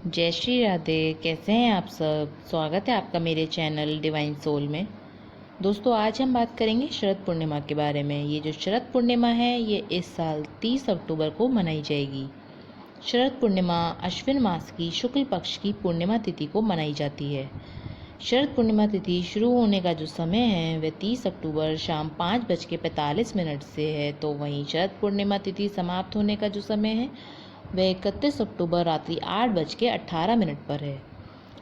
जय श्री राधे। कैसे हैं आप सब? स्वागत है आपका मेरे चैनल डिवाइन सोल में। दोस्तों, आज हम बात करेंगे शरद पूर्णिमा के बारे में। ये जो शरद पूर्णिमा है ये इस साल 30 अक्टूबर को मनाई जाएगी। शरद पूर्णिमा अश्विन मास की शुक्ल पक्ष की पूर्णिमा तिथि को मनाई जाती है। शरद पूर्णिमा तिथि शुरू होने का जो समय है वह 30 अक्टूबर शाम 5:45 से है, तो वहीं शरद पूर्णिमा तिथि समाप्त होने का जो समय है वह 31 अक्टूबर रात्रि 8:18 पर है।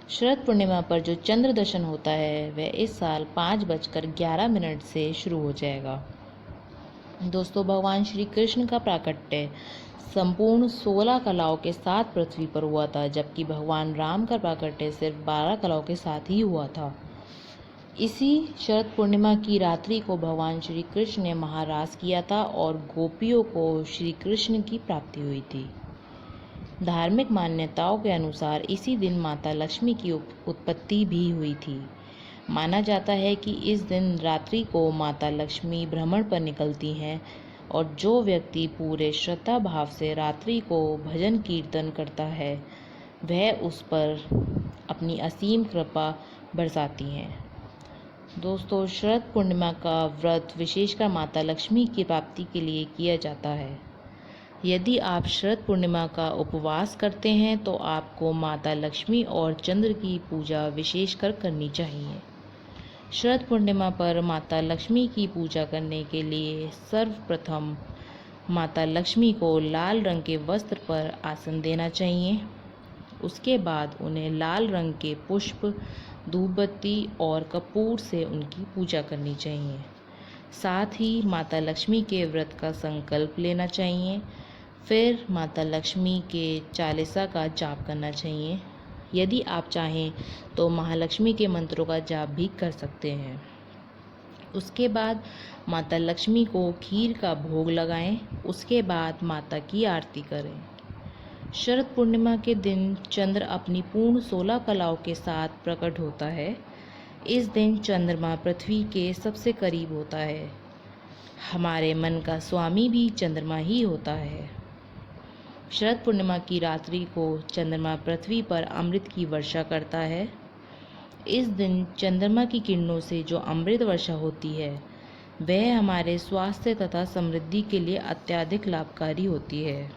शरद पूर्णिमा पर जो चंद्र दर्शन होता है वह इस साल 5:11 से शुरू हो जाएगा। दोस्तों, भगवान श्री कृष्ण का प्राकट्य संपूर्ण 16 कलाओं के साथ पृथ्वी पर हुआ था, जबकि भगवान राम का प्राकट्य सिर्फ 12 कलाओं के साथ ही हुआ था। इसी शरद पूर्णिमा की रात्रि को भगवान श्री कृष्ण ने महारास किया था और गोपियों को श्री कृष्ण की प्राप्ति हुई थी। धार्मिक मान्यताओं के अनुसार इसी दिन माता लक्ष्मी की उत्पत्ति भी हुई थी। माना जाता है कि इस दिन रात्रि को माता लक्ष्मी भ्रमण पर निकलती हैं और जो व्यक्ति पूरे श्रद्धा भाव से रात्रि को भजन कीर्तन करता है वह उस पर अपनी असीम कृपा बरसाती हैं। दोस्तों, शरद पूर्णिमा का व्रत विशेषकर माता लक्ष्मी की प्राप्ति के लिए किया जाता है। यदि आप शरद पूर्णिमा का उपवास करते हैं तो आपको माता लक्ष्मी और चंद्र की पूजा विशेषकर करनी चाहिए। शरद पूर्णिमा पर माता लक्ष्मी की पूजा करने के लिए सर्वप्रथम माता लक्ष्मी को लाल रंग के वस्त्र पर आसन देना चाहिए। उसके बाद उन्हें लाल रंग के पुष्प, धूपबत्ती और कपूर से उनकी पूजा करनी चाहिए। साथ ही माता लक्ष्मी के व्रत का संकल्प लेना चाहिए। फिर माता लक्ष्मी के चालीसा का जाप करना चाहिए। यदि आप चाहें तो महालक्ष्मी के मंत्रों का जाप भी कर सकते हैं। उसके बाद माता लक्ष्मी को खीर का भोग लगाएं। उसके बाद माता की आरती करें। शरद पूर्णिमा के दिन चंद्र अपनी पूर्ण 16 कलाओं के साथ प्रकट होता है। इस दिन चंद्रमा पृथ्वी के सबसे करीब होता है। हमारे मन का स्वामी भी चंद्रमा ही होता है। शरद पूर्णिमा की रात्रि को चंद्रमा पृथ्वी पर अमृत की वर्षा करता है। इस दिन चंद्रमा की किरणों से जो अमृत वर्षा होती है वह हमारे स्वास्थ्य तथा समृद्धि के लिए अत्यधिक लाभकारी होती है।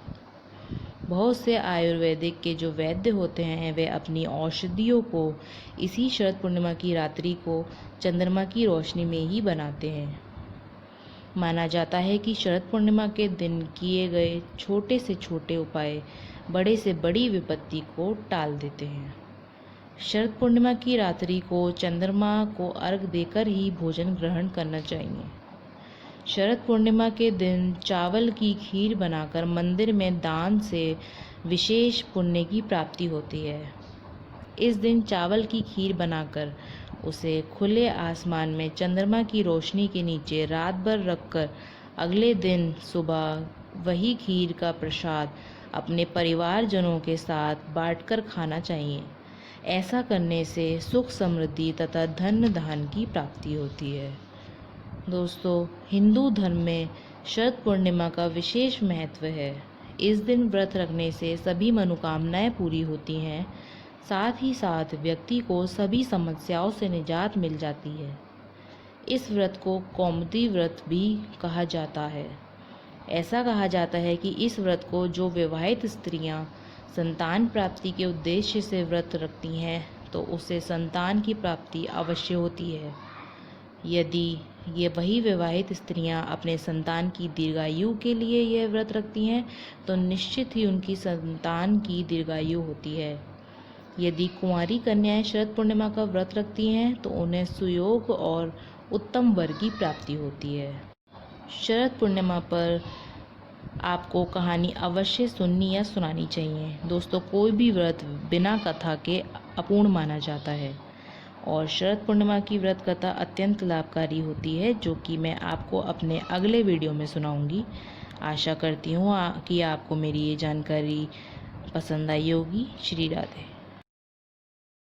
बहुत से आयुर्वेदिक के जो वैद्य होते हैं वे अपनी औषधियों को इसी शरद पूर्णिमा की रात्रि को चंद्रमा की रोशनी में ही बनाते हैं। माना जाता है कि शरद पूर्णिमा के दिन किए गए छोटे से छोटे उपाय बड़े से बड़ी विपत्ति को टाल देते हैं। शरद पूर्णिमा की रात्रि को चंद्रमा को अर्घ देकर ही भोजन ग्रहण करना चाहिए। शरद पूर्णिमा के दिन चावल की खीर बनाकर मंदिर में दान से विशेष पुण्य की प्राप्ति होती है। इस दिन चावल की खीर बनाकर उसे खुले आसमान में चंद्रमा की रोशनी के नीचे रात भर रखकर अगले दिन सुबह वही खीर का प्रसाद अपने परिवारजनों के साथ बांटकर खाना चाहिए। ऐसा करने से सुख समृद्धि तथा धन धान की प्राप्ति होती है। दोस्तों, हिंदू धर्म में शरद पूर्णिमा का विशेष महत्व है। इस दिन व्रत रखने से सभी मनोकामनाएं पूरी होती हैं। साथ ही साथ व्यक्ति को सभी समस्याओं से निजात मिल जाती है। इस व्रत को कौमुदी व्रत भी कहा जाता है। ऐसा कहा जाता है कि इस व्रत को जो विवाहित स्त्रियां संतान प्राप्ति के उद्देश्य से व्रत रखती हैं तो उसे संतान की प्राप्ति अवश्य होती है। यदि ये वही विवाहित स्त्रियां अपने संतान की दीर्घायु के लिए यह व्रत रखती हैं तो निश्चित ही उनकी संतान की दीर्घायु होती है। यदि कुंवारी कन्याएं शरद पूर्णिमा का व्रत रखती हैं तो उन्हें सुयोग और उत्तम वर की प्राप्ति होती है। शरद पूर्णिमा पर आपको कहानी अवश्य सुननी या सुनानी चाहिए। दोस्तों, कोई भी व्रत बिना कथा के अपूर्ण माना जाता है और शरद पूर्णिमा की व्रत कथा अत्यंत लाभकारी होती है, जो कि मैं आपको अपने अगले वीडियो में सुनाऊंगी। आशा करती हूँ कि आपको मेरी ये जानकारी पसंद आई होगी। श्री राधे।